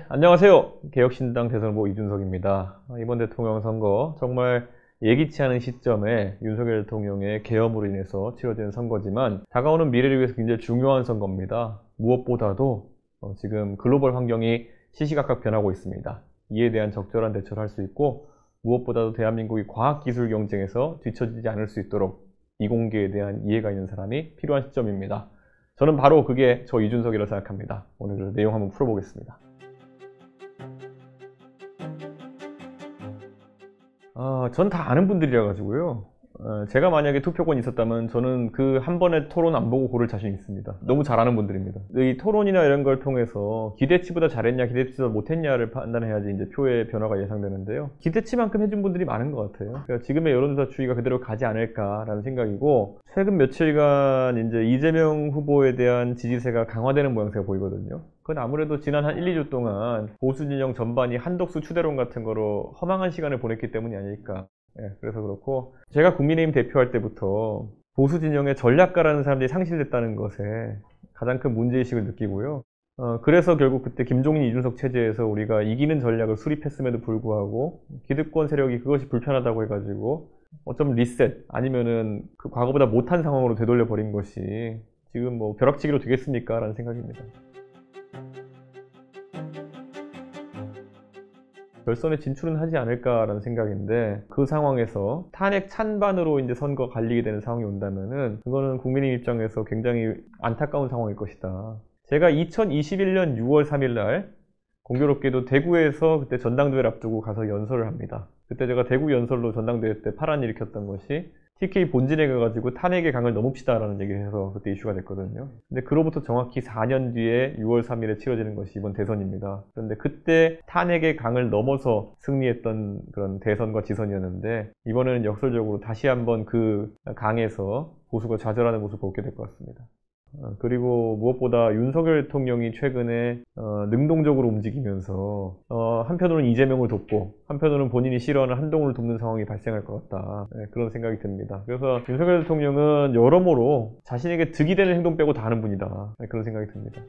안녕하세요. 개혁신당 대선 후보 이준석입니다. 이번 대통령 선거 정말 예기치 않은 시점에 윤석열 대통령의 계엄으로 인해서 치러지는 선거지만 다가오는 미래를 위해서 굉장히 중요한 선거입니다. 무엇보다도 지금 글로벌 환경이 시시각각 변하고 있습니다. 이에 대한 적절한 대처를 할 수 있고, 무엇보다도 대한민국이 과학기술 경쟁에서 뒤처지지 않을 수 있도록 이공계에 대한 이해가 있는 사람이 필요한 시점입니다. 저는 바로 그게 저 이준석이라고 생각합니다. 오늘 그 내용 한번 풀어보겠습니다. 전 다 아는 분들이라 가지고요. 제가 만약에 투표권이 있었다면 저는 그 한 번의 토론 안 보고 고를 자신 있습니다. 너무 잘 아는 분들입니다. 이 토론이나 이런 걸 통해서 기대치보다 잘했냐, 기대치보다 못했냐를 판단해야지 이제 표의 변화가 예상되는데요. 기대치만큼 해준 분들이 많은 것 같아요. 그러니까 지금의 여론조사 추이가 그대로 가지 않을까라는 생각이고, 최근 며칠간 이제 이재명 후보에 대한 지지세가 강화되는 모양새가 보이거든요. 그건 아무래도 지난 한 1, 2주 동안 보수 진영 전반이 한덕수 추대론 같은 거로 허망한 시간을 보냈기 때문이 아닐까. 그래서 그렇고, 제가 국민의힘 대표할 때부터 보수 진영의 전략가라는 사람들이 상실됐다는 것에 가장 큰 문제의식을 느끼고요. 그래서 결국 그때 김종인, 이준석 체제에서 우리가 이기는 전략을 수립했음에도 불구하고 기득권 세력이 그것이 불편하다고 해가지고 어쩜 리셋 아니면은 그 과거보다 못한 상황으로 되돌려 버린 것이 지금 뭐 벼락치기로 되겠습니까? 라는 생각입니다. 결선에 진출은 하지 않을까라는 생각인데, 그 상황에서 탄핵 찬반으로 이제 선거 갈리게 되는 상황이 온다면은 그거는 국민의 입장에서 굉장히 안타까운 상황일 것이다. 제가 2021년 6월 3일 날 공교롭게도 대구에서 그때 전당대회를 앞두고 가서 연설을 합니다. 그때 제가 대구 연설로 전당대회 때 파란 일으켰던 것이 TK 본진에 가가지고 탄핵의 강을 넘읍시다라는 얘기를 해서 그때 이슈가 됐거든요. 근데 그로부터 정확히 4년 뒤에 6월 3일에 치러지는 것이 이번 대선입니다. 그런데 그때 탄핵의 강을 넘어서 승리했던 그런 대선과 지선이었는데, 이번에는 역설적으로 다시 한번 그 강에서 보수가 좌절하는 모습을 보게 될 것 같습니다. 그리고 무엇보다 윤석열 대통령이 최근에 능동적으로 움직이면서 한편으로는 이재명을 돕고 한편으로는 본인이 싫어하는 한동훈을 돕는 상황이 발생할 것 같다. 그런 생각이 듭니다. 그래서 윤석열 대통령은 여러모로 자신에게 득이 되는 행동 빼고 다 하는 분이다. 그런 생각이 듭니다.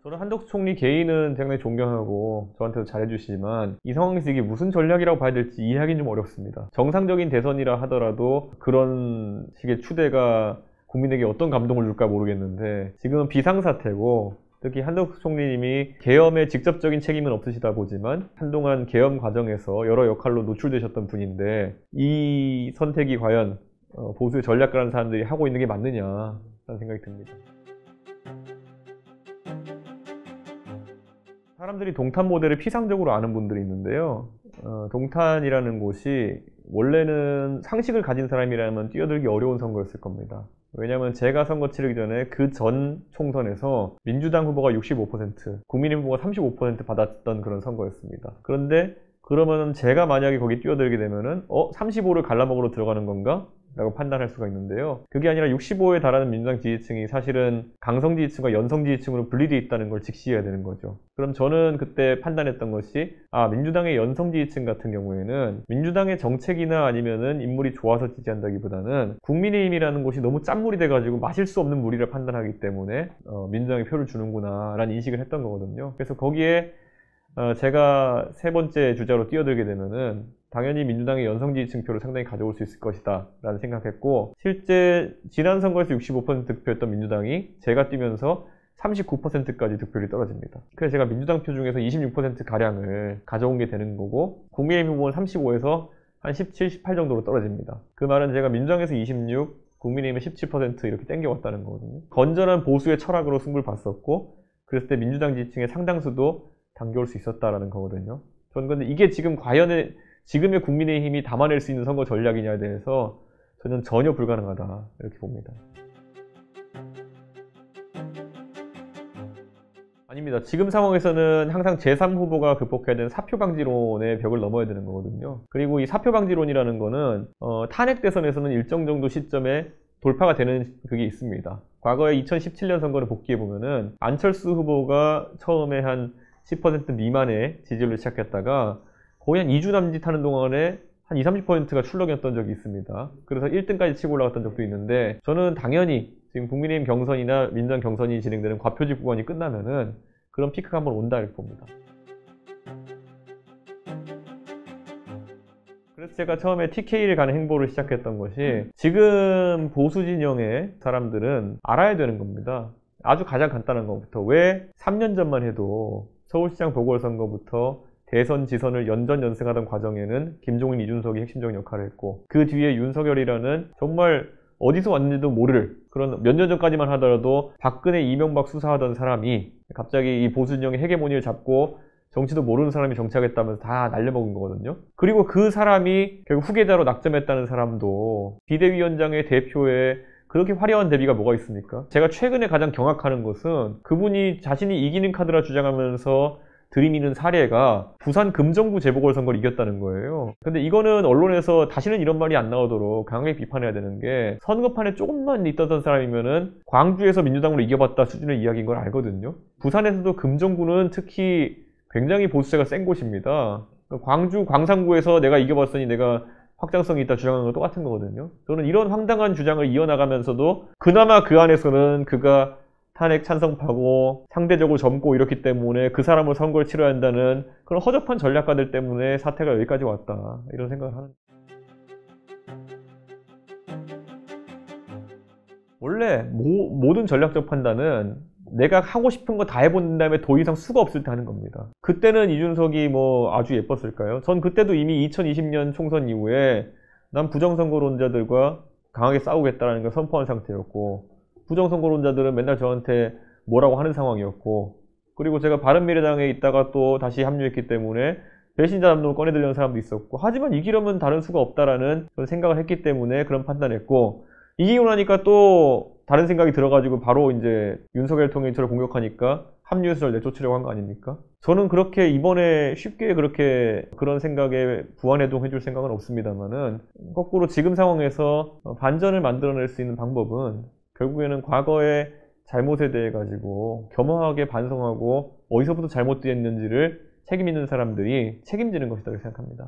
저는 한덕수 총리 개인은 굉장히 존경하고 저한테도 잘해주시지만, 이 상황에서 이게 무슨 전략이라고 봐야 될지 이해하기는 좀 어렵습니다. 정상적인 대선이라 하더라도 그런 식의 추대가 국민에게 어떤 감동을 줄까 모르겠는데, 지금은 비상사태고, 특히 한덕수 총리님이 계엄에 직접적인 책임은 없으시다 보지만 한동안 계엄 과정에서 여러 역할로 노출되셨던 분인데, 이 선택이 과연 보수의 전략가라는 사람들이 하고 있는 게 맞느냐라는 생각이 듭니다. 사람들이 동탄 모델을 피상적으로 아는 분들이 있는데요. 동탄이라는 곳이 원래는 상식을 가진 사람이라면 뛰어들기 어려운 선거였을 겁니다. 왜냐하면 제가 선거 치르기 전에 그 전 총선에서 민주당 후보가 65%, 국민의힘 후보가 35% 받았던 그런 선거였습니다. 그런데 그러면 제가 만약에 거기 뛰어들게 되면은 35를 갈라먹으러 들어가는 건가? 라고 판단할 수가 있는데요. 그게 아니라 65에 달하는 민주당 지지층이 사실은 강성 지지층과 연성 지지층으로 분리되어 있다는 걸 직시해야 되는 거죠. 그럼 저는 그때 판단했던 것이, 민주당의 연성 지지층 같은 경우에는 민주당의 정책이나 아니면은 인물이 좋아서 지지한다기보다는 국민의힘이라는 곳이 너무 짠물이 돼가지고 마실 수 없는 물이라 판단하기 때문에 민주당에 표를 주는구나 라는 인식을 했던 거거든요. 그래서 거기에 제가 세 번째 주자로 뛰어들게 되면은 당연히 민주당의 연성 지지층표를 상당히 가져올 수 있을 것이다 라는 생각했고, 실제 지난 선거에서 65% 득표했던 민주당이 제가 뛰면서 39%까지 득표율이 떨어집니다. 그래서 제가 민주당 표 중에서 26%가량을 가져온 게 되는 거고, 국민의힘 후보는 35에서 한 17, 18 정도로 떨어집니다. 그 말은 제가 민주당에서 26, 국민의힘은 17% 이렇게 땡겨왔다는 거거든요. 건전한 보수의 철학으로 승부를 봤었고, 그랬을 때 민주당 지지층의 상당수도 당겨올 수 있었다라는 거거든요. 저는 근데 이게 지금 과연 지금의 국민의힘이 담아낼 수 있는 선거 전략이냐에 대해서 저는 전혀 불가능하다 이렇게 봅니다. 아닙니다. 지금 상황에서는 항상 제3후보가 극복해야 되는 사표 방지론의 벽을 넘어야 되는 거거든요. 그리고 이 사표 방지론이라는 거는 탄핵 대선에서는 일정 정도 시점에 돌파가 되는 그게 있습니다. 과거에 2017년 선거를 복귀해 보면은 안철수 후보가 처음에 한 10% 미만의 지지율로 시작했다가 거의 한 2주 남짓하는 동안에 한 20, 30%가 출렁였던 적이 있습니다. 그래서 1등까지 치고 올라갔던 적도 있는데, 저는 당연히 지금 국민의힘 경선이나 민주당 경선이 진행되는 과표지 구간이 끝나면은 그런 피크가 한번 온다 이렇게 봅니다. 그래서 제가 처음에 TK를 가는 행보를 시작했던 것이 지금 보수 진영의 사람들은 알아야 되는 겁니다. 아주 가장 간단한 것부터 왜 3년 전만 해도 서울시장 보궐선거부터 대선 지선을 연전연승하던 과정에는 김종인, 이준석이 핵심적인 역할을 했고 그 뒤에 윤석열이라는 정말 어디서 왔는지도 모를 그런 몇 년 전까지만 하더라도 박근혜, 이명박 수사하던 사람이 갑자기 이 보수 진영의 헤게모니를 잡고 정치도 모르는 사람이 정치하겠다면서 다 날려먹은 거거든요. 그리고 그 사람이 결국 후계자로 낙점했다는 사람도 비대위원장의 대표에 그렇게 화려한 대비가 뭐가 있습니까? 제가 최근에 가장 경악하는 것은 그분이 자신이 이기는 카드라 주장하면서 들이미는 사례가 부산 금정구 재보궐선거를 이겼다는 거예요. 근데 이거는 언론에서 다시는 이런 말이 안 나오도록 강하게 비판해야 되는 게 선거판에 조금만 있었던 사람이면은 광주에서 민주당으로 이겨봤다 수준의 이야기인 걸 알거든요. 부산에서도 금정구는 특히 굉장히 보수세가 센 곳입니다. 광주, 광산구에서 내가 이겨봤으니 내가 확장성이 있다 주장하는 건 똑같은 거거든요. 저는 이런 황당한 주장을 이어나가면서도 그나마 그 안에서는 그가 탄핵 찬성파고 상대적으로 젊고 이렇기 때문에 그 사람을 선거를 치러야 한다는 그런 허접한 전략가들 때문에 사태가 여기까지 왔다. 이런 생각을 하는. 원래 모든 전략적 판단은 내가 하고 싶은 거 다 해본 다음에 더 이상 수가 없을 때 하는 겁니다. 그때는 이준석이 뭐 아주 예뻤을까요? 전 그때도 이미 2020년 총선 이후에 난 부정선거론자들과 강하게 싸우겠다는 걸 선포한 상태였고 부정선거론자들은 맨날 저한테 뭐라고 하는 상황이었고 그리고 제가 바른미래당에 있다가 또 다시 합류했기 때문에 배신자 담론을 꺼내들려는 사람도 있었고 하지만 이기려면 다른 수가 없다라는 그런 생각을 했기 때문에 그런 판단했고 이기고 나니까 또 다른 생각이 들어가지고 바로 이제 윤석열 통해 저를 공격하니까 합류해서 저를 내쫓으려고 한 거 아닙니까? 저는 그렇게 이번에 쉽게 그렇게 그런 생각에 부안해동 해줄 생각은 없습니다만은 거꾸로 지금 상황에서 반전을 만들어낼 수 있는 방법은 결국에는 과거의 잘못에 대해 가지고 겸허하게 반성하고 어디서부터 잘못되었는지를 책임 있는 사람들이 책임지는 것이라고 생각합니다.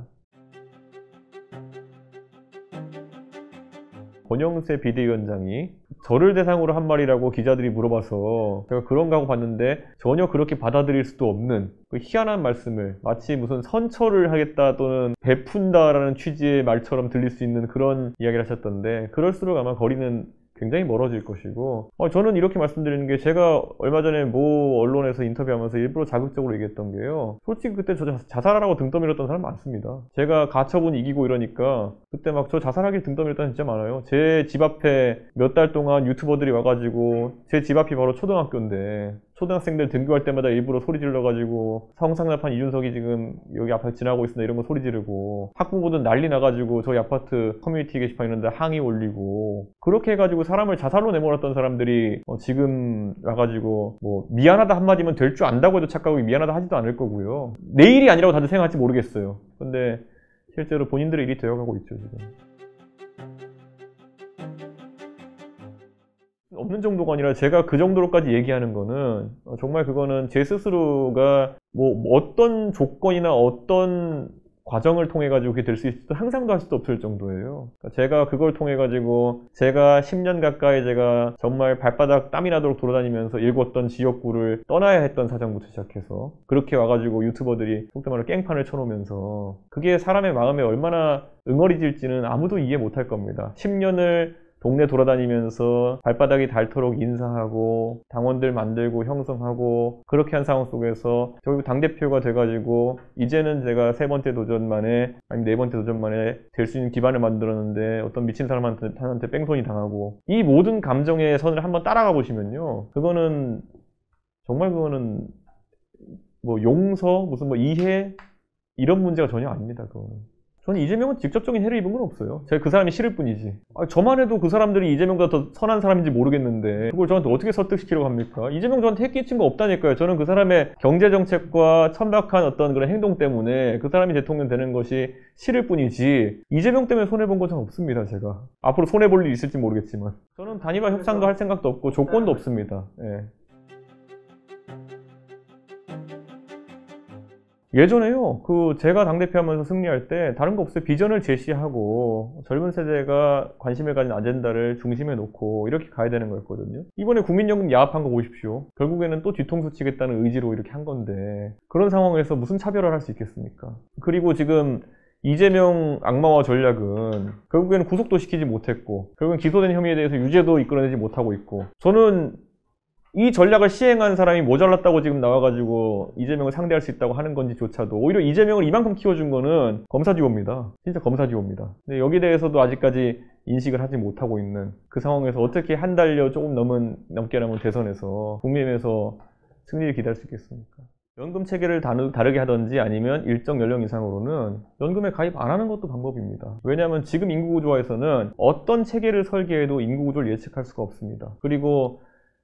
권영세 비대위원장이 저를 대상으로 한 말이라고 기자들이 물어봐서 제가 그런가 하고 봤는데 전혀 그렇게 받아들일 수도 없는 그 희한한 말씀을 마치 무슨 선처를 하겠다 또는 베푼다라는 취지의 말처럼 들릴 수 있는 그런 이야기를 하셨던데 그럴수록 아마 거리는 굉장히 멀어질 것이고 저는 이렇게 말씀드리는 게 제가 얼마 전에 모 언론에서 인터뷰하면서 일부러 자극적으로 얘기했던 게요. 솔직히 그때 저 자살하라고 등 떠밀었던 사람 많습니다. 제가 가처분 이기고 이러니까 그때 막 저 자살하길 등 떠밀었던 사람 진짜 많아요. 제 집 앞에 몇 달 동안 유튜버들이 와가지고 제 집 앞이 바로 초등학교인데 초등학생들 등교할 때마다 일부러 소리 질러가지고 성상납한 이준석이 지금 여기 아파트 지나고 있습니다 이런 거 소리 지르고 학부모들 난리 나가지고 저희 아파트 커뮤니티 게시판 이런 데 항의 올리고 그렇게 해가지고 사람을 자살로 내몰았던 사람들이 지금 와가지고 뭐 미안하다 한마디면 될 줄 안다고 해도 착각하고 미안하다 하지도 않을 거고요. 내일이 아니라고 다들 생각할지 모르겠어요. 근데 실제로 본인들의 일이 되어가고 있죠 지금. 없는 정도가 아니라 제가 그 정도로까지 얘기하는 거는 정말 그거는 제 스스로가 뭐 어떤 조건이나 어떤 과정을 통해 가지고 그게 될 수 있을지도 상상도 할 수도 없을 정도예요. 그러니까 제가 그걸 통해 가지고 제가 10년 가까이 제가 정말 발바닥 땀이 나도록 돌아다니면서 읽었던 지역구를 떠나야 했던 사정부터 시작해서 그렇게 와가지고 유튜버들이 속된 말로 깽판을 쳐놓으면서 그게 사람의 마음에 얼마나 응어리질지는 아무도 이해 못할 겁니다. 10년을 동네 돌아다니면서 발바닥이 닳도록 인사하고 당원들 만들고 형성하고 그렇게 한 상황 속에서 결국 당대표가 돼가지고 이제는 제가 세 번째 도전 만에 아니면 네 번째 도전 만에 될 수 있는 기반을 만들었는데 어떤 미친 사람한테 뺑소니 당하고 이 모든 감정의 선을 한번 따라가 보시면요 그거는 정말 그거는 뭐 용서 무슨 뭐 이해 이런 문제가 전혀 아닙니다. 그거는. 저는 이재명은 직접적인 해를 입은 건 없어요. 제가 그 사람이 싫을 뿐이지. 저만 해도 그 사람들이 이재명보다 더 선한 사람인지 모르겠는데 그걸 저한테 어떻게 설득시키려고 합니까? 이재명 저한테 해 끼친 거 없다니까요. 저는 그 사람의 경제정책과 천박한 어떤 그런 행동 때문에 그 사람이 대통령 되는 것이 싫을 뿐이지 이재명 때문에 손해본 건 전 없습니다. 제가. 앞으로 손해볼 일이 있을지 모르겠지만 저는 단일화 협상도 할 생각도 없고 조건도 없습니다. 예. 예전에요. 제가 당대표 하면서 승리할 때 다른 거 없어요. 비전을 제시하고 젊은 세대가 관심을 가진 아젠다를 중심에 놓고 이렇게 가야 되는 거였거든요. 이번에 국민연금 야합한 거 보십시오. 결국에는 또 뒤통수 치겠다는 의지로 이렇게 한 건데 그런 상황에서 무슨 차별화를 할 수 있겠습니까? 그리고 지금 이재명 악마화 전략은 결국에는 구속도 시키지 못했고 결국엔 기소된 혐의에 대해서 유죄도 이끌어내지 못하고 있고 저는 이 전략을 시행한 사람이 모자랐다고 지금 나와가지고 이재명을 상대할 수 있다고 하는 건지조차도 오히려 이재명을 이만큼 키워준 거는 검사지원입니다. 진짜 검사지원입니다. 근데 여기에 대해서도 아직까지 인식을 하지 못하고 있는 그 상황에서 어떻게 한 달여 조금 넘게 남은 대선에서 국민의힘에서 승리를 기대할 수 있겠습니까? 연금 체계를 다르게 하든지 아니면 일정 연령 이상으로는 연금에 가입 안 하는 것도 방법입니다. 왜냐하면 지금 인구구조화에서는 어떤 체계를 설계해도 인구구조를 예측할 수가 없습니다. 그리고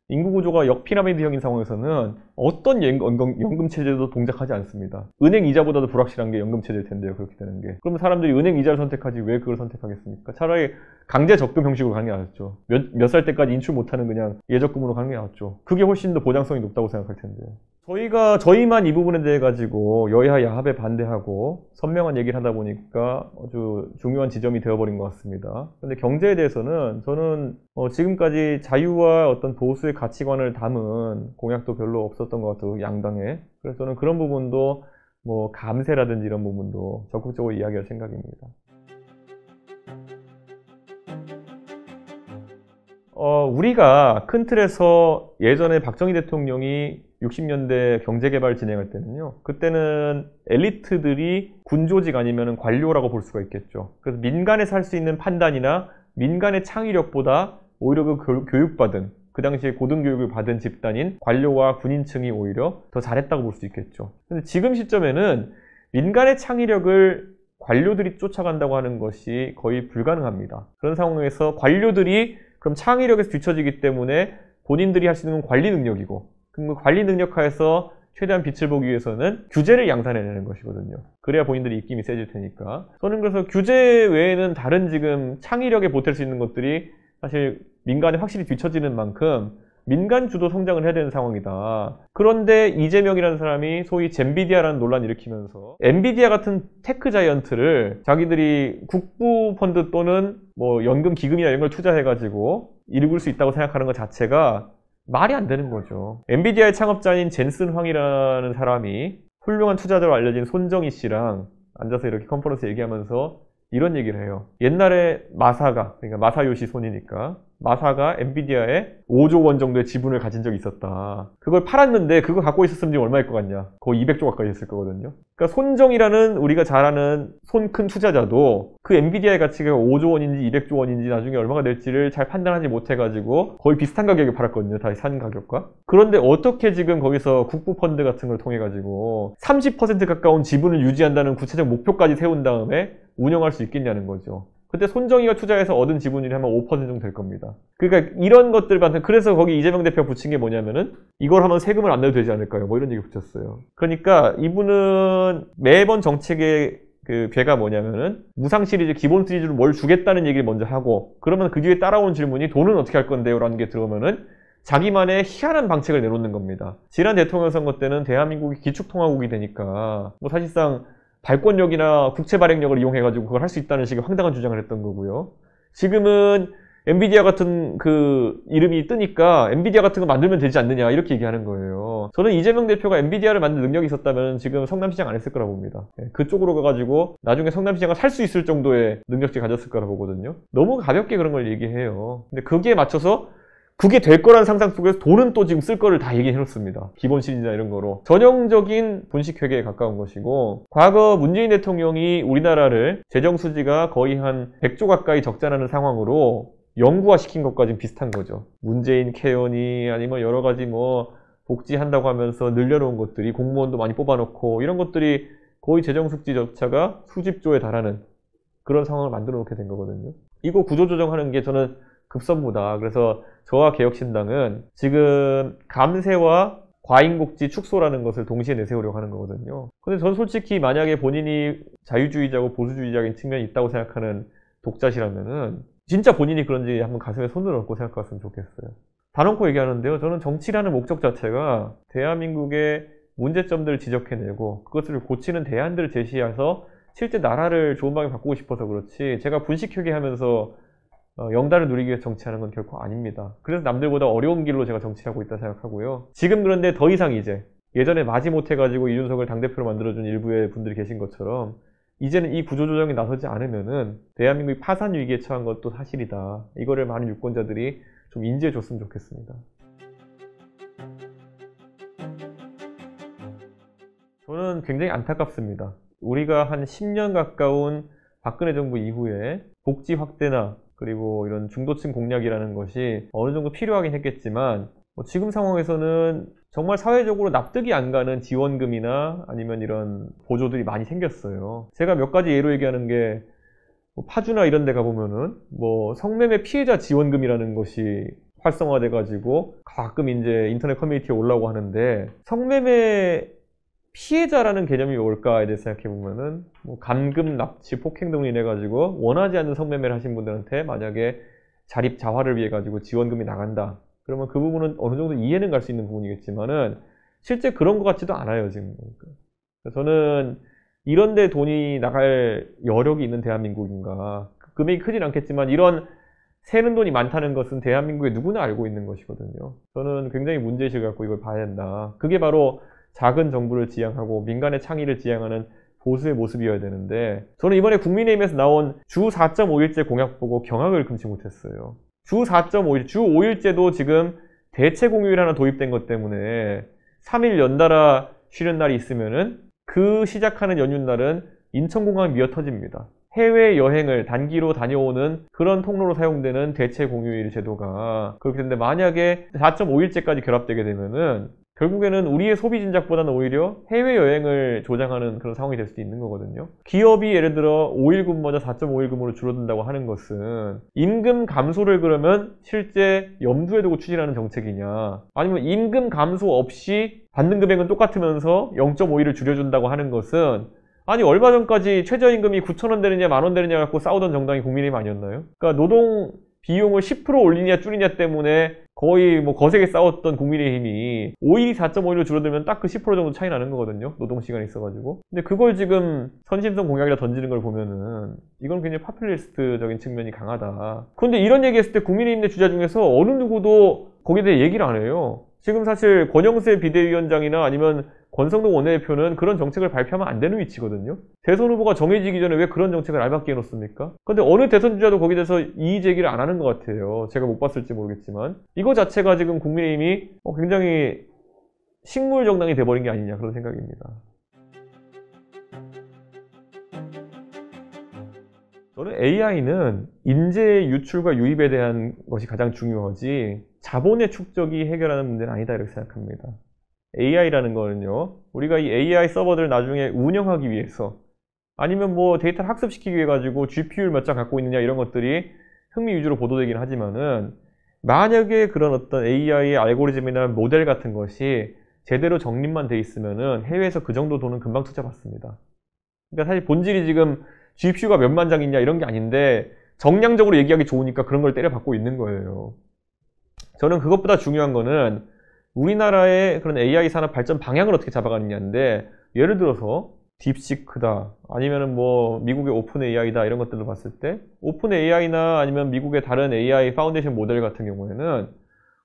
인구구조가 역피라미드형인 상황에서는 어떤 연금 체제도 동작하지 않습니다. 은행 이자보다도 불확실한 게 연금 체제일 텐데요. 그렇게 되는 게. 그럼 사람들이 은행 이자를 선택하지 왜 그걸 선택하겠습니까? 차라리 강제 적금 형식으로 가는 게 낫죠. 몇 살 때까지 인출 못하는 그냥 예적금으로 가는 게 낫죠. 그게 훨씬 더 보장성이 높다고 생각할 텐데요. 저희만 이 부분에 대해 가지고 여야 야합에 반대하고 선명한 얘기를 하다 보니까 아주 중요한 지점이 되어버린 것 같습니다. 근데 경제에 대해서는 저는 지금까지 자유와 어떤 보수의 가치관을 담은 공약도 별로 없었던 것 같아요. 양당에. 그래서 저는 그런 부분도 감세라든지 이런 부분도 적극적으로 이야기할 생각입니다. 우리가 큰 틀에서 예전에 박정희 대통령이 60년대 경제개발 진행할 때는요. 그때는 엘리트들이 군조직 아니면 관료라고 볼 수가 있겠죠. 그래서 민간에서 할 수 있는 판단이나 민간의 창의력보다 오히려 교육받은 그 당시에 고등교육을 받은 집단인 관료와 군인층이 오히려 더 잘했다고 볼 수 있겠죠. 근데 지금 시점에는 민간의 창의력을 관료들이 쫓아간다고 하는 것이 거의 불가능합니다. 그런 상황에서 관료들이 그럼 창의력에서 뒤처지기 때문에 본인들이 할 수 있는 건 관리 능력이고 그럼 그 관리 능력 하에서 최대한 빛을 보기 위해서는 규제를 양산해내는 것이거든요. 그래야 본인들이 입김이 세질 테니까. 저는 그래서 규제 외에는 다른 지금 창의력에 보탤 수 있는 것들이 사실 민간에 확실히 뒤처지는 만큼 민간 주도 성장을 해야 되는 상황이다. 그런데 이재명이라는 사람이 소위 젠비디아라는 논란을 일으키면서 엔비디아 같은 테크 자이언트를 자기들이 국부 펀드 또는 연금 기금이나 이런 걸 투자해가지고 이룰 수 있다고 생각하는 것 자체가 말이 안 되는 거죠. 엔비디아의 창업자인 젠슨 황이라는 사람이 훌륭한 투자자로 알려진 손정희 씨랑 앉아서 이렇게 컨퍼런스 얘기하면서 이런 얘기를 해요. 옛날에 마사가, 그러니까 마사요시 손이니까 마사가 엔비디아에 5조 원 정도의 지분을 가진 적이 있었다. 그걸 팔았는데 그거 갖고 있었으면 지금 얼마일 것 같냐? 거의 200조 가까이 했을 거거든요. 그러니까 손정이라는 우리가 잘 아는 손 큰 투자자도 그 엔비디아의 가치가 5조 원인지 200조 원인지 나중에 얼마가 될지를 잘 판단하지 못해가지고 거의 비슷한 가격에 팔았거든요. 다 산 가격과. 그런데 어떻게 지금 거기서 국부펀드 같은 걸 통해가지고 30% 가까운 지분을 유지한다는 구체적 목표까지 세운 다음에 운영할 수 있겠냐는 거죠. 그때 손정희가 투자해서 얻은 지분율이 아마 5% 정도 될 겁니다. 그러니까 이런 것들 같은, 그래서 거기 이재명 대표가 붙인 게 뭐냐면은 이걸 하면 세금을 안 내도 되지 않을까요? 이런 얘기 붙였어요. 그러니까 이분은 매번 정책의 그 괴가 뭐냐면은 무상 시리즈, 기본 시리즈로 뭘 주겠다는 얘기를 먼저 하고 그러면 그 뒤에 따라온 질문이 돈은 어떻게 할 건데요? 라는 게 들어오면은 자기만의 희한한 방책을 내놓는 겁니다. 지난 대통령 선거 때는 대한민국이 기축통화국이 되니까 사실상 발권력이나 국채 발행력을 이용해가지고 그걸 할 수 있다는 식의 황당한 주장을 했던 거고요. 지금은 엔비디아 같은 그 이름이 뜨니까 엔비디아 같은 거 만들면 되지 않느냐 이렇게 얘기하는 거예요. 저는 이재명 대표가 엔비디아를 만들 능력이 있었다면 지금 성남시장 안 했을 거라 봅니다. 그쪽으로 가가지고 나중에 성남시장을 살 수 있을 정도의 능력치 가졌을 거라 보거든요. 너무 가볍게 그런 걸 얘기해요. 근데 거기에 맞춰서 그게 될 거라는 상상 속에서 돈은 또 지금 쓸 거를 다 얘기해놓습니다. 기본 시리즈나 이런 거로. 전형적인 분식회계에 가까운 것이고 과거 문재인 대통령이 우리나라를 재정수지가 거의 한 100조 가까이 적자나는 상황으로 영구화시킨 것과 지금 비슷한 거죠. 문재인 케어니 아니면 여러 가지 복지한다고 하면서 늘려놓은 것들이 공무원도 많이 뽑아놓고 이런 것들이 거의 재정수지 적자가 수십조에 달하는 그런 상황을 만들어 놓게 된 거거든요. 이거 구조조정하는 게 저는 급선무다. 그래서 저와 개혁신당은 지금 감세와 과잉복지 축소라는 것을 동시에 내세우려고 하는 거거든요. 근데 전 솔직히 만약에 본인이 자유주의자고 보수주의자인 측면이 있다고 생각하는 독자시라면은 진짜 본인이 그런지 한번 가슴에 손을 얹고 생각했으면 좋겠어요. 단언코 얘기하는데요. 저는 정치라는 목적 자체가 대한민국의 문제점들을 지적해내고 그것을 고치는 대안들을 제시해서 실제 나라를 좋은 방향에 바꾸고 싶어서 그렇지, 제가 분식회계 하면서 영달을 누리기 위해 정치하는 건 결코 아닙니다. 그래서 남들보다 어려운 길로 제가 정치하고 있다 생각하고요. 지금 그런데 더 이상 이제 예전에 마지못해가지고 이준석을 당대표로 만들어준 일부의 분들이 계신 것처럼 이제는 이 구조조정에 나서지 않으면은 대한민국이 파산 위기에 처한 것도 사실이다. 이거를 많은 유권자들이 좀 인지해 줬으면 좋겠습니다. 저는 굉장히 안타깝습니다. 우리가 한 10년 가까운 박근혜 정부 이후에 복지 확대나 그리고 이런 중도층 공략이라는 것이 어느 정도 필요하긴 했겠지만 지금 상황에서는 정말 사회적으로 납득이 안 가는 지원금이나 아니면 이런 보조들이 많이 생겼어요. 제가 몇 가지 예로 얘기하는 게 파주나 이런 데 가보면은 성매매 피해자 지원금이라는 것이 활성화돼 가지고 가끔 이제 인터넷 커뮤니티에 올라오고 하는데, 성매매 피해자라는 개념이 뭘까에 대해서 생각해보면은 감금, 납치, 폭행 등으로 인해 가지고 원하지 않는 성매매를 하신 분들한테 만약에 자립 자활을 위해 가지고 지원금이 나간다, 그러면 그 부분은 어느 정도 이해는 갈 수 있는 부분이겠지만은 실제 그런 것 같지도 않아요 지금. 저는 이런 데 돈이 나갈 여력이 있는 대한민국인가, 금액이 크진 않겠지만 이런 새는 돈이 많다는 것은 대한민국에 누구나 알고 있는 것이거든요. 저는 굉장히 문제의식을 갖고 이걸 봐야 된다. 그게 바로 작은 정부를 지향하고 민간의 창의를 지향하는 보수의 모습이어야 되는데, 저는 이번에 국민의힘에서 나온 주 4.5일제 공약 보고 경악을 금치 못했어요. 주 4.5일, 주 5일제도 지금 대체 공휴일 하나 도입된 것 때문에 3일 연달아 쉬는 날이 있으면은 그 시작하는 연휴날은 인천공항이 미어 터집니다. 해외여행을 단기로 다녀오는 그런 통로로 사용되는 대체 공휴일 제도가 그렇게 되는데, 만약에 4.5일제까지 결합되게 되면은 결국에는 우리의 소비 진작보다는 오히려 해외여행을 조장하는 그런 상황이 될 수도 있는 거거든요. 기업이 예를 들어 5일 근무자 4.5일 근무로 줄어든다고 하는 것은 임금 감소를 그러면 실제 염두에 두고 추진하는 정책이냐, 아니면 임금 감소 없이 받는 금액은 똑같으면서 0.5일을 줄여준다고 하는 것은, 아니 얼마 전까지 최저임금이 9,000원 되느냐 10,000원 되느냐 갖고 싸우던 정당이 국민의힘 아니었나요? 그러니까 노동 비용을 10% 올리냐 줄이냐 때문에 거의 거세게 싸웠던 국민의힘이 5일이 4.5일로 줄어들면 딱 그 10% 정도 차이 나는 거거든요. 노동시간이 있어가지고. 근데 그걸 지금 선심성 공약이라 던지는 걸 보면은 이건 굉장히 파퓰리스트적인 측면이 강하다. 그런데 이런 얘기했을 때 국민의힘 내 주자 중에서 어느 누구도 거기에 대해 얘기를 안 해요. 지금 사실 권영세 비대위원장이나 아니면 권성동 원내대표는 그런 정책을 발표하면 안 되는 위치거든요. 대선 후보가 정해지기 전에 왜 그런 정책을 알박기에 놓습니까? 근데 어느 대선 주자도 거기에 대해서 이의 제기를 안 하는 것 같아요. 제가 못 봤을지 모르겠지만. 이거 자체가 지금 국민의힘이 굉장히 식물 정당이 돼버린 게 아니냐, 그런 생각입니다. 저는 AI는 인재 유출과 유입에 대한 것이 가장 중요하지 자본의 축적이 해결하는 문제는 아니다, 이렇게 생각합니다. AI라는 거는요, 우리가 이 AI 서버들을 나중에 운영하기 위해서 아니면 데이터를 학습시키기 위해 가지고 GPU를 몇 장 갖고 있느냐 이런 것들이 흥미 위주로 보도되긴 하지만은, 만약에 그런 어떤 AI의 알고리즘이나 모델 같은 것이 제대로 정립만 돼 있으면은 해외에서 그 정도 돈은 금방 투자 받습니다. 그러니까 사실 본질이 지금 GPU가 몇만 장 있냐 이런 게 아닌데 정량적으로 얘기하기 좋으니까 그런 걸 때려받고 있는 거예요. 저는 그것보다 중요한 거는 우리나라의 그런 AI 산업 발전 방향을 어떻게 잡아가느냐인데, 예를 들어서 딥시크다 아니면은 미국의 오픈 AI다 이런 것들을 봤을 때, 오픈 AI나 아니면 미국의 다른 AI 파운데이션 모델 같은 경우에는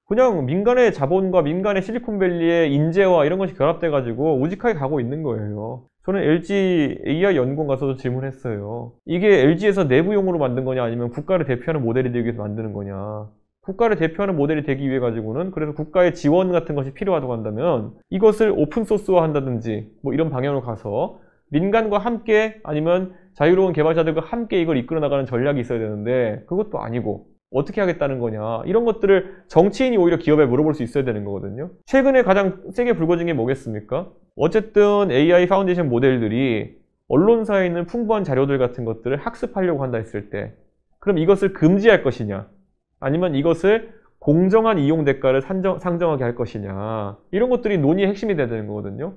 그냥 민간의 자본과 민간의 실리콘밸리의 인재와 이런 것이 결합돼 가지고 우직하게 가고 있는 거예요. 저는 LG AI 연구원 가서도 질문했어요. 이게 LG에서 내부용으로 만든 거냐 아니면 국가를 대표하는 모델이 되기 위해서 만드는 거냐. 국가를 대표하는 모델이 되기 위해 가지고는 그래서 국가의 지원 같은 것이 필요하다고 한다면 이것을 오픈소스화 한다든지 이런 방향으로 가서 민간과 함께 아니면 자유로운 개발자들과 함께 이걸 이끌어 나가는 전략이 있어야 되는데, 그것도 아니고 어떻게 하겠다는 거냐, 이런 것들을 정치인이 오히려 기업에 물어볼 수 있어야 되는 거거든요. 최근에 가장 세게 불거진 게 뭐겠습니까? 어쨌든 AI 파운데이션 모델들이 언론사에 있는 풍부한 자료들 같은 것들을 학습하려고 한다 했을 때, 그럼 이것을 금지할 것이냐 아니면 이것을 공정한 이용 대가를 상정하게 할 것이냐, 이런 것들이 논의의 핵심이 돼야 되는 거거든요.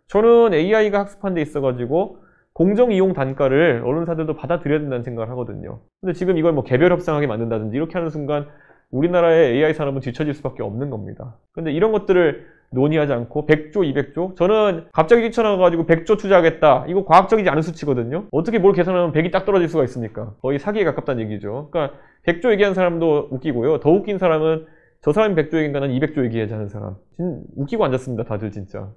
저는 AI가 학습한 데 있어가지고 공정 이용 단가를 언론사들도 받아들여야 된다는 생각을 하거든요. 근데 지금 이걸 개별 협상하게 만든다든지 이렇게 하는 순간 우리나라의 AI 산업은 뒤처질 수밖에 없는 겁니다. 근데 이런 것들을 논의하지 않고 100조, 200조? 저는 갑자기 뛰쳐나가가지고 100조 투자하겠다. 이거 과학적이지 않은 수치거든요. 어떻게 뭘 계산하면 100이 딱 떨어질 수가 있습니까? 거의 사기에 가깝다는 얘기죠. 그러니까 100조 얘기하는 사람도 웃기고요. 더 웃긴 사람은 저 사람이 100조 얘기인가 난 200조 얘기하지 하는 사람. 웃기고 앉았습니다. 다들 진짜.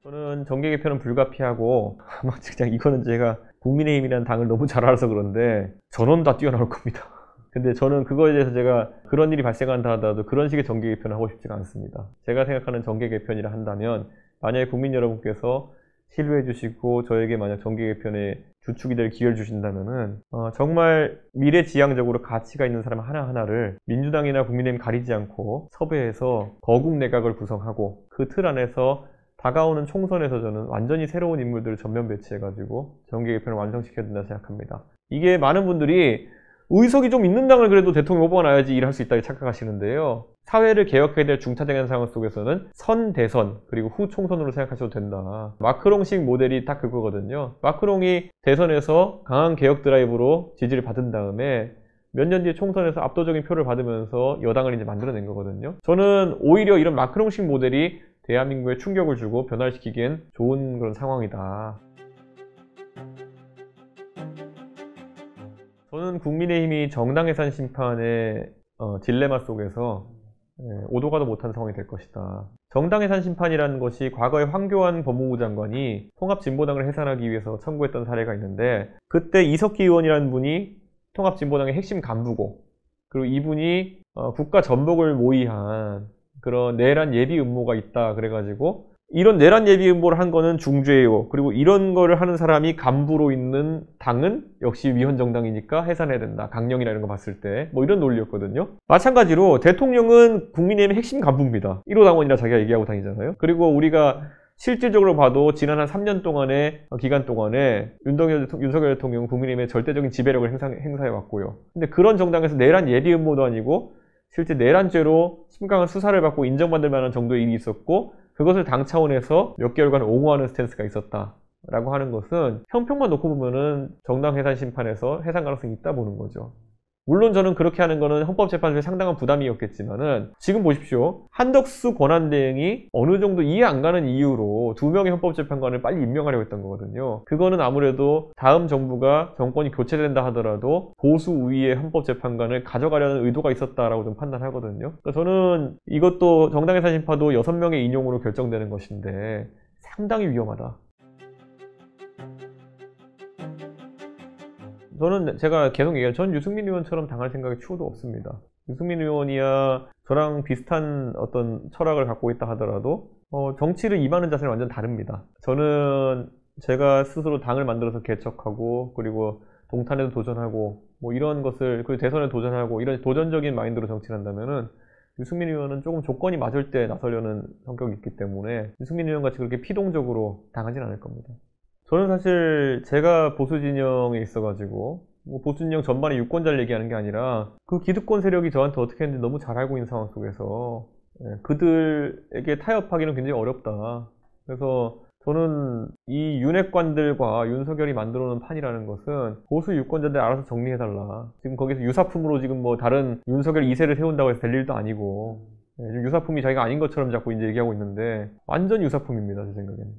저는 정계 개편은 불가피하고 아마 그냥 이거는 제가 국민의힘이라는 당을 너무 잘 알아서 그런데 전원 다 뛰어나올 겁니다. 근데 저는 그거에 대해서 제가 그런 일이 발생한다 하더라도 그런 식의 정계 개편을 하고 싶지가 않습니다. 제가 생각하는 정계 개편이라 한다면 만약에 국민 여러분께서 신뢰해 주시고 저에게 만약 정계 개편의 주축이 될 기회를 주신다면은 정말 미래지향적으로 가치가 있는 사람 하나하나를 민주당이나 국민의힘 가리지 않고 섭외해서 거국 내각을 구성하고 그 틀 안에서 다가오는 총선에서 저는 완전히 새로운 인물들을 전면 배치해가지고 정계 개편을 완성시켜야 된다 생각합니다. 이게 많은 분들이 의석이 좀 있는 당을 그래도 대통령 후보가 나야지 일할 수 있다고 착각하시는데요. 사회를 개혁해야 될 중차대한 상황 속에서는 선 대선 그리고 후 총선으로 생각하셔도 된다. 마크롱식 모델이 딱 그거거든요. 마크롱이 대선에서 강한 개혁 드라이브로 지지를 받은 다음에 몇 년 뒤에 총선에서 압도적인 표를 받으면서 여당을 이제 만들어낸 거거든요. 저는 오히려 이런 마크롱식 모델이 대한민국에 충격을 주고 변화를 시키기엔 좋은 그런 상황이다. 저는 국민의힘이 정당 해산 심판의 딜레마 속에서 오도 가도 못한 상황이 될 것이다. 정당 해산 심판이라는 것이 과거에 황교안 법무부 장관이 통합진보당을 해산하기 위해서 청구했던 사례가 있는데 그때 이석기 의원이라는 분이 통합진보당의 핵심 간부고 그리고 이분이 국가 전복을 모의한 그런 내란 예비 음모가 있다 그래가지고 이런 내란 예비 음모를 한 거는 중죄예요. 그리고 이런 거를 하는 사람이 간부로 있는 당은 역시 위헌 정당이니까 해산해야 된다. 강령이나 이런 거 봤을 때 뭐 이런 논리였거든요. 마찬가지로 대통령은 국민의힘의 핵심 간부입니다. 1호 당원이라 자기가 얘기하고 다니잖아요. 그리고 우리가 실질적으로 봐도 지난 한 3년 동안의 기간 동안에 윤석열 대통령은 국민의힘의 절대적인 지배력을 행사해왔고요. 근데 그런 정당에서 내란 예비 음모도 아니고 실제 내란죄로 심각한 수사를 받고 인정받을 만한 정도의 일이 있었고 그것을 당 차원에서 몇 개월간 옹호하는 스탠스가 있었다라고 하는 것은 형평만 놓고 보면은 정당 해산 심판에서 해산 가능성이 있다 보는 거죠. 물론 저는 그렇게 하는 거는 헌법재판소에 상당한 부담이었겠지만은 지금 보십시오. 한덕수 권한대행이 어느 정도 이해 안 가는 이유로 2명의 헌법재판관을 빨리 임명하려고 했던 거거든요. 그거는 아무래도 다음 정부가 정권이 교체된다 하더라도 보수 우위의 헌법재판관을 가져가려는 의도가 있었다라고 좀 판단하거든요. 그러니까 저는 이것도 정당해산 심판도 6명의 인용으로 결정되는 것인데 상당히 위험하다. 저는 제가 계속 얘기해요. 전 유승민 의원처럼 당할 생각이 추호도 없습니다. 유승민 의원이야 저랑 비슷한 어떤 철학을 갖고 있다 하더라도 정치를 임하는 자세는 완전 다릅니다. 저는 제가 스스로 당을 만들어서 개척하고 그리고 동탄에도 도전하고 뭐 이런 것을 그리고 대선에 도전하고 이런 도전적인 마인드로 정치를 한다면은 유승민 의원은 조금 조건이 맞을 때 나서려는 성격이 있기 때문에 유승민 의원 같이 그렇게 피동적으로 당하진 않을 겁니다. 저는 사실 제가 보수 진영에 있어가지고 뭐 보수 진영 전반에 유권자를 얘기하는 게 아니라 그 기득권 세력이 저한테 어떻게 했는지 너무 잘 알고 있는 상황 속에서 그들에게 타협하기는 굉장히 어렵다. 그래서 저는 이 윤핵관들과 윤석열이 만들어 놓은 판이라는 것은 보수 유권자들 알아서 정리해달라. 지금 거기서 유사품으로 지금 뭐 다른 윤석열 2세를 세운다고 해서 될 일도 아니고 지금 유사품이 자기가 아닌 것처럼 자꾸 이제 얘기하고 있는데 완전 유사품입니다. 제 생각에는.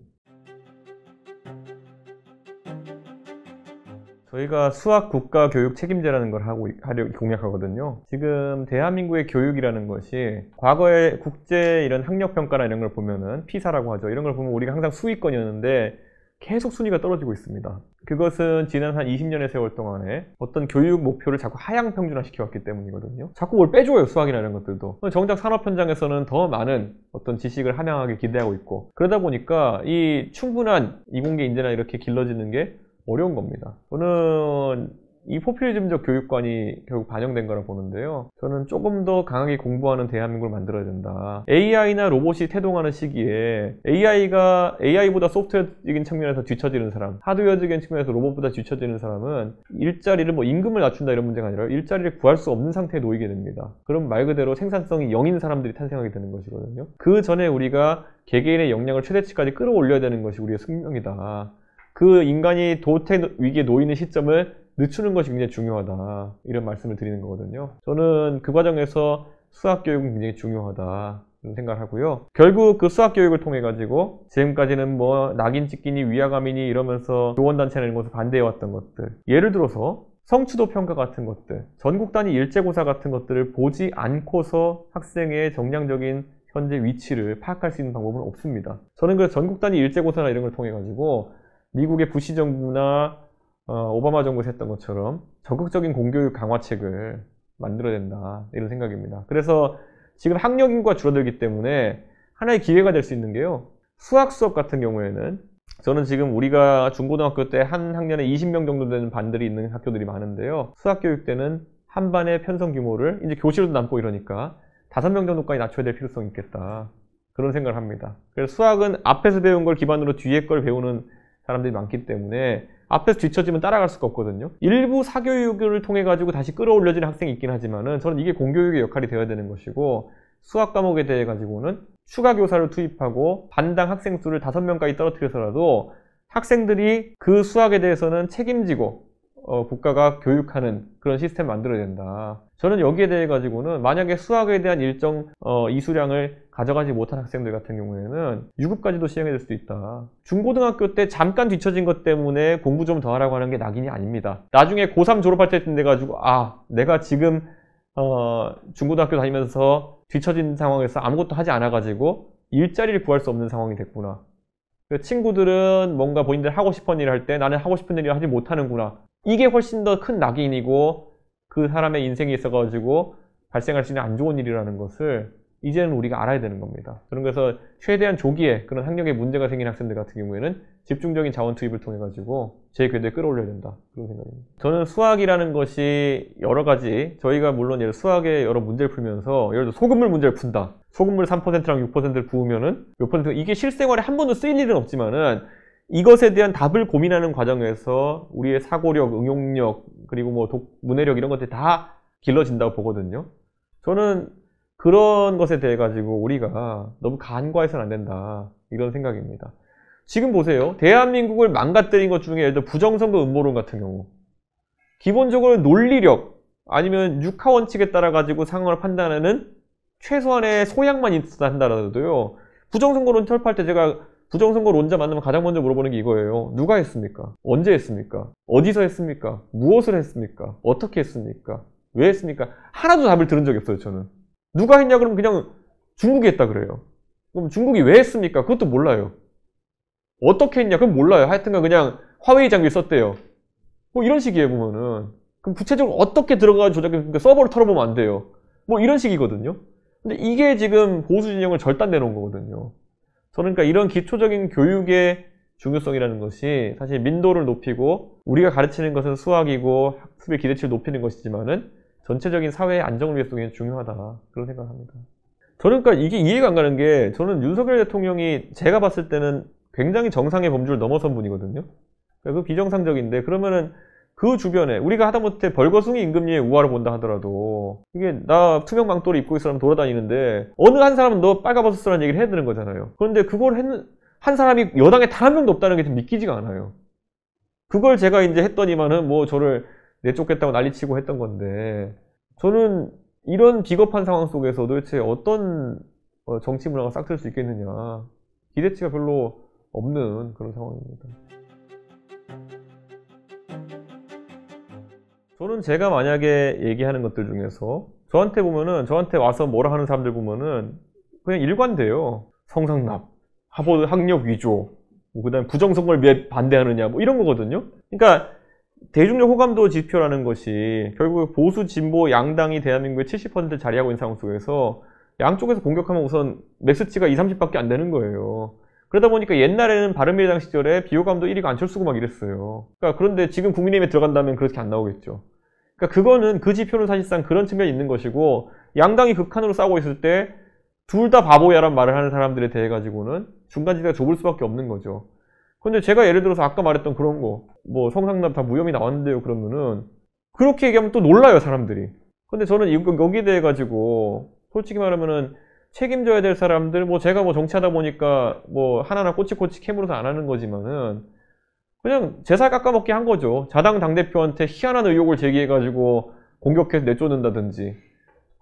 저희가 수학 국가 교육 책임제라는 걸 하려고 공약하거든요. 지금 대한민국의 교육이라는 것이 과거의 국제 이런 학력평가나 이런 걸 보면은 피사라고 하죠. 이런 걸 보면 우리가 항상 수위권이었는데 계속 순위가 떨어지고 있습니다. 그것은 지난 한 20년의 세월 동안에 어떤 교육 목표를 자꾸 하향 평준화 시켜왔기 때문이거든요. 자꾸 뭘 빼줘요. 수학이나 이런 것들도. 정작 산업 현장에서는 더 많은 어떤 지식을 함양하게 기대하고 있고 그러다 보니까 이 충분한 이공계 인재나 이렇게 길러지는 게 어려운 겁니다. 저는 이 포퓰리즘적 교육관이 결국 반영된 거라 보는데요. 저는 조금 더 강하게 공부하는 대한민국을 만들어야 된다. AI나 로봇이 태동하는 시기에 AI보다 소프트웨어적인 측면에서 뒤처지는 사람, 하드웨어적인 측면에서 로봇보다 뒤처지는 사람은 일자리를 뭐 임금을 낮춘다 이런 문제가 아니라 일자리를 구할 수 없는 상태에 놓이게 됩니다. 그럼 말 그대로 생산성이 0인 사람들이 탄생하게 되는 것이거든요. 그 전에 우리가 개개인의 역량을 최대치까지 끌어올려야 되는 것이 우리의 숙명이다. 그 인간이 도태 위기에 놓이는 시점을 늦추는 것이 굉장히 중요하다. 이런 말씀을 드리는 거거든요. 저는 그 과정에서 수학 교육은 굉장히 중요하다 생각을 하고요. 결국 그 수학 교육을 통해 가지고 지금까지는 뭐 낙인 찍기니 위화감이니 이러면서 교원단체나 이런 것을 반대해왔던 것들, 예를 들어서 성취도 평가 같은 것들, 전국 단위 일제고사 같은 것들을 보지 않고서 학생의 정량적인 현재 위치를 파악할 수 있는 방법은 없습니다. 저는 그래서 전국 단위 일제고사나 이런 걸 통해 가지고 미국의 부시 정부나 오바마 정부에서 했던 것처럼 적극적인 공교육 강화책을 만들어야 된다, 이런 생각입니다. 그래서 지금 학령 인구가 줄어들기 때문에 하나의 기회가 될 수 있는 게요, 수학 수업 같은 경우에는 저는 지금 우리가 중고등학교 때 한 학년에 20명 정도 되는 반들이 있는 학교들이 많은데요, 수학 교육 때는 한 반의 편성 규모를 이제 교실도 남고 이러니까 5명 정도까지 낮춰야 될 필요성이 있겠다, 그런 생각을 합니다. 그래서 수학은 앞에서 배운 걸 기반으로 뒤에 걸 배우는 사람들이 많기 때문에 앞에서 뒤처지면 따라갈 수가 없거든요. 일부 사교육을 통해 가지고 다시 끌어올려지는 학생이 있긴 하지만은 저는 이게 공교육의 역할이 되어야 되는 것이고, 수학 과목에 대해 가지고는 추가 교사를 투입하고 반당 학생 수를 5명까지 떨어뜨려서라도 학생들이 그 수학에 대해서는 책임지고 국가가 교육하는 그런 시스템을 만들어야 된다. 저는 여기에 대해 가지고는 만약에 수학에 대한 일정 이수량을 가져가지 못한 학생들 같은 경우에는 유급까지도 시행해 줄 수도 있다. 중고등학교 때 잠깐 뒤처진 것 때문에 공부 좀 더 하라고 하는 게 낙인이 아닙니다. 나중에 고3 졸업할 때쯤 돼가지고 내가 지금 중고등학교 다니면서 뒤처진 상황에서 아무것도 하지 않아가지고 일자리를 구할 수 없는 상황이 됐구나. 친구들은 뭔가 본인들 하고 싶은 일을 할 때 나는 하고 싶은 일을 하지 못하는구나. 이게 훨씬 더 큰 낙인이고 그 사람의 인생에 있어가지고 발생할 수 있는 안 좋은 일이라는 것을 이제는 우리가 알아야 되는 겁니다. 저는 그래서 최대한 조기에 그런 학력에 문제가 생긴 학생들 같은 경우에는 집중적인 자원 투입을 통해 가지고 제 궤도에 끌어올려야 된다, 그런 생각입니다. 저는 수학이라는 것이 여러 가지, 저희가 물론 수학의 여러 문제를 풀면서 예를 들어 소금물 문제를 푼다, 소금물 3%랑 6%를 부으면은 몇 퍼센트, 이게 실생활에 한 번도 쓰일 일은 없지만은 이것에 대한 답을 고민하는 과정에서 우리의 사고력, 응용력, 그리고 뭐 문해력 이런 것들이 다 길러진다고 보거든요. 저는 그런 것에 대해 가지고 우리가 너무 간과해서는 안 된다, 이런 생각입니다. 지금 보세요. 대한민국을 망가뜨린 것 중에 예를 들어 부정선거 음모론 같은 경우, 기본적으로 논리력 아니면 육하 원칙에 따라 가지고 상황을 판단하는 최소한의 소양만 있었다 한다라도요, 부정선거론 철폐할 때 제가 부정선거론자 만나면 가장 먼저 물어보는 게 이거예요. 누가 했습니까? 언제 했습니까? 어디서 했습니까? 무엇을 했습니까? 어떻게 했습니까? 왜 했습니까? 하나도 답을 들은 적이 없어요, 저는. 누가 했냐 그러면 그냥 중국이 했다 그래요. 그럼 중국이 왜 했습니까? 그것도 몰라요. 어떻게 했냐? 그럼 몰라요. 하여튼간 그냥 화웨이 장비 썼대요. 뭐 이런 식이에요, 보면은. 그럼 구체적으로 어떻게 들어가 조작했습니까? 서버를 털어보면 안 돼요. 뭐 이런 식이거든요. 근데 이게 지금 보수 진영을 절단내 놓은 거거든요. 저는 그러니까 이런 기초적인 교육의 중요성이라는 것이 사실 민도를 높이고 우리가 가르치는 것은 수학이고 학습의 기대치를 높이는 것이지만은 전체적인 사회의 안정을 위해서 굉장히 중요하다, 그런 생각을 합니다. 저는 그러니까 이게 이해가 안 가는 게, 저는 윤석열 대통령이 제가 봤을 때는 굉장히 정상의 범주를 넘어선 분이거든요. 그러니까 그 비정상적인데, 그러면은 그 주변에 우리가 하다못해 벌거숭이 임금님의 우화를 본다 하더라도 이게 나 투명 망토를 입고 있으면 돌아다니는데 어느 한 사람은 너 빨가벗어 쓰라는 얘기를 해야 되는 거잖아요. 그런데 그걸 한 사람이 여당에 단 한 명도 없다는 게 좀 믿기지가 않아요. 그걸 제가 이제 했더니만은 뭐 저를 내쫓겠다고 난리치고 했던 건데, 저는 이런 비겁한 상황 속에서 도대체 어떤 정치 문화가 싹틀 수 있겠느냐, 기대치가 별로 없는 그런 상황입니다. 저는 제가 만약에 얘기하는 것들 중에서 저한테 와서 뭐라 하는 사람들 보면은 그냥 일관돼요. 성상납, 하버드 학력 위조, 그 다음에 부정선거를 왜 반대하느냐, 뭐 이런 거거든요. 그러니까 대중적 호감도 지표라는 것이 결국 보수 진보 양당이 대한민국의 70% 자리하고 있는 상황 속에서 양쪽에서 공격하면 우선 맥스치가 20, 30밖에 안 되는 거예요. 그러다 보니까 옛날에는 바른미래당 시절에 비호감도 1위가 안철수고 막 이랬어요. 그러니까 그런데 지금 국민의힘에 들어간다면 그렇게 안 나오겠죠. 그러니까 그 지표는 사실상 그런 측면이 있는 것이고, 양당이 극한으로 싸우고 있을 때 둘 다 바보야란 말을 하는 사람들에 대해 가지고는 중간지대가 좁을 수밖에 없는 거죠. 근데 제가 예를 들어서 아까 말했던 그런 거, 뭐 성상납 다 무혐의 나왔는데요 그러면은 그렇게 얘기하면 또 놀라요, 사람들이. 근데 저는 여기에 대해 가지고 솔직히 말하면은 책임져야 될 사람들, 뭐 제가 뭐 정치하다 보니까 뭐 하나하나 꼬치꼬치 캐물어서 안 하는 거지만은 그냥 제 살 깎아먹게 한 거죠. 자당 당대표한테 희한한 의혹을 제기해가지고 공격해서 내쫓는다든지,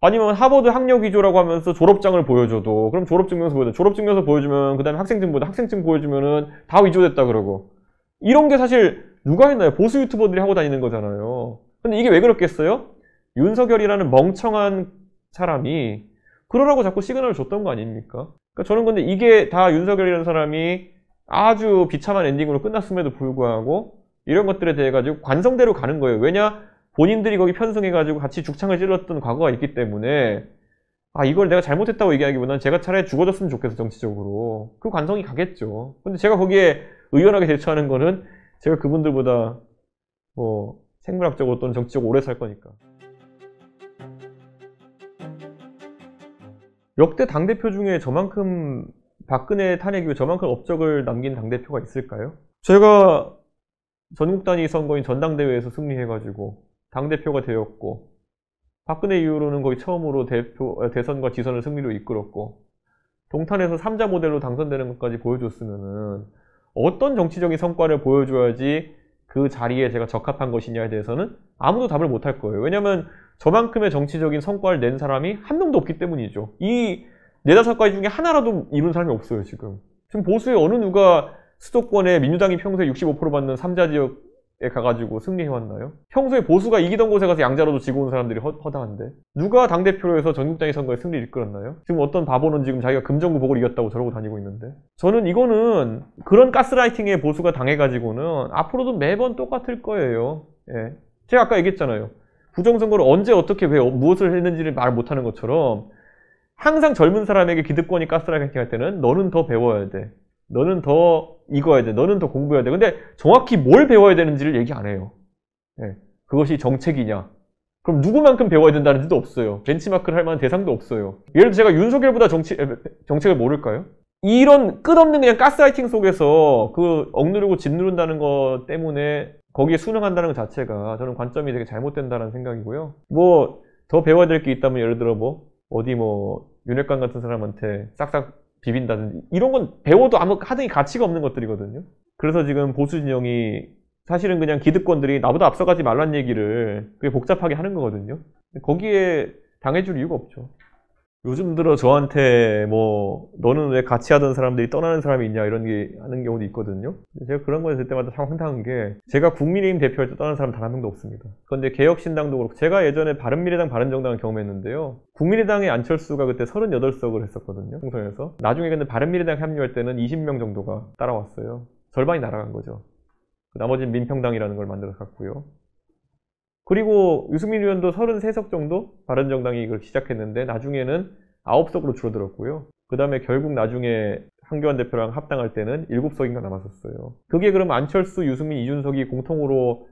아니면 하버드 학력 위조라고 하면서 졸업장을 보여줘도, 그럼 졸업증명서 보여줘. 졸업증명서 보여주면 그 다음에 학생증 보여줘. 학생증 보여주면은 다 위조됐다 그러고. 이런 게 사실 누가 했나요? 보수 유튜버들이 하고 다니는 거잖아요. 근데 이게 왜 그렇겠어요? 윤석열이라는 멍청한 사람이 그러라고 자꾸 시그널을 줬던 거 아닙니까? 그러니까 저는 근데 이게 다 윤석열이라는 사람이 아주 비참한 엔딩으로 끝났음에도 불구하고 이런 것들에 대해 가지고 관성대로 가는 거예요. 왜냐? 본인들이 거기 편승해가지고 같이 죽창을 찔렀던 과거가 있기 때문에 아 이걸 내가 잘못했다고 얘기하기보다는 제가 차라리 죽어졌으면 좋겠어 정치적으로. 그 관성이 가겠죠. 근데 제가 거기에 의연하게 대처하는 거는 제가 그분들보다 뭐 생물학적으로 또는 정치적으로 오래 살 거니까. 역대 당대표 중에 저만큼 박근혜 탄핵 이후 저만큼 업적을 남긴 당대표가 있을까요? 제가 전국 단위 선거인 전당대회에서 승리해가지고 당대표가 되었고 박근혜 이후로는 거의 처음으로 대선과 지선을 승리로 이끌었고 동탄에서 3자 모델로 당선되는 것까지 보여줬으면은 어떤 정치적인 성과를 보여줘야지 그 자리에 제가 적합한 것이냐에 대해서는 아무도 답을 못할 거예요. 왜냐면 저만큼의 정치적인 성과를 낸 사람이 한 명도 없기 때문이죠. 이 4-5가지 중에 하나라도 이룬 사람이 없어요, 지금. 지금 보수의 어느 누가 수도권에 민주당이 평소에 65% 받는 3자 지역에 가가지고 승리해왔나요? 평소에 보수가 이기던 곳에 가서 양자로도 지고 온 사람들이 허다한데 누가 당대표로 해서 전국단위 선거에 승리를 이끌었나요? 지금 어떤 바보는 지금 자기가 금정구 보궐 이겼다고 저러고 다니고 있는데 저는 이거는 그런 가스라이팅에 보수가 당해가지고는 앞으로도 매번 똑같을 거예요. 예. 제가 아까 얘기했잖아요. 부정선거를 언제 어떻게 왜 무엇을 했는지를 말 못하는 것처럼 항상 젊은 사람에게 기득권이 가스라이팅 할 때는 너는 더 배워야 돼. 너는 더 익어야 돼. 너는 더 공부해야 돼. 근데 정확히 뭘 배워야 되는지를 얘기 안 해요. 예. 그것이 정책이냐. 그럼 누구만큼 배워야 된다는지도 없어요. 벤치마크를 할 만한 대상도 없어요. 예를 들어 제가 윤석열보다 정책을 모를까요? 이런 끝없는 그냥 가스라이팅 속에서 그 억누르고 짓누른다는 것 때문에 거기에 순응한다는 것 자체가 저는 관점이 되게 잘못된다는 생각이고요. 뭐 더 배워야 될 게 있다면 예를 들어 뭐 어디 뭐 윤핵관 같은 사람한테 싹싹 비빈다든지 이런 건 배워도 아무 하등이 가치가 없는 것들이거든요. 그래서 지금 보수 진영이 사실은 그냥 기득권들이 나보다 앞서가지 말란 얘기를 그게 복잡하게 하는 거거든요. 거기에 당해줄 이유가 없죠. 요즘 들어 저한테 뭐 너는 왜 같이 하던 사람들이 떠나는 사람이 있냐 이런 게 하는 경우도 있거든요. 제가 그런 거 들 때마다 참 황당한 게 제가 국민의힘 대표할 때 떠나는 사람 단 한 명도 없습니다. 그런데 개혁신당도 그렇고 제가 예전에 바른미래당 바른정당을 경험했는데요. 국민의당의 안철수가 그때 38석을 했었거든요. 총선에서. 나중에 근데 바른미래당 합류할 때는 20명 정도가 따라왔어요. 절반이 날아간 거죠. 나머지는 민평당이라는 걸 만들어 갔고요. 그리고 유승민 의원도 33석 정도 바른정당이 이걸 시작했는데 나중에는 9석으로 줄어들었고요. 그 다음에 결국 나중에 한교안 대표랑 합당할 때는 7석인가 남았었어요. 그게 그럼 안철수, 유승민, 이준석이 공통으로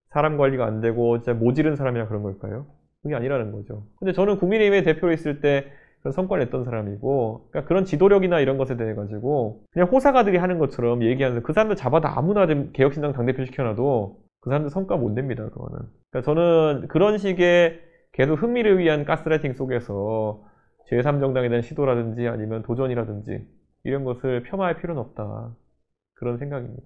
사람 관리가 안 되고 진짜 모지른 사람이라 그런 걸까요? 그게 아니라는 거죠. 근데 저는 국민의힘의 대표로 있을 때 그런 성과를 냈던 사람이고 그러니까 그런 지도력이나 이런 것에 대해 가지고 그냥 호사가들이 하는 것처럼 얘기하면서 그 사람들 잡아다 아무나 개혁신당 당대표 시켜놔도 그 사람들 성과 못 냅니다, 그거는. 그러니까 저는 그런 식의 계속 흥미를 위한 가스라이팅 속에서 제3정당에 대한 시도라든지 아니면 도전이라든지 이런 것을 폄하할 필요는 없다. 그런 생각입니다.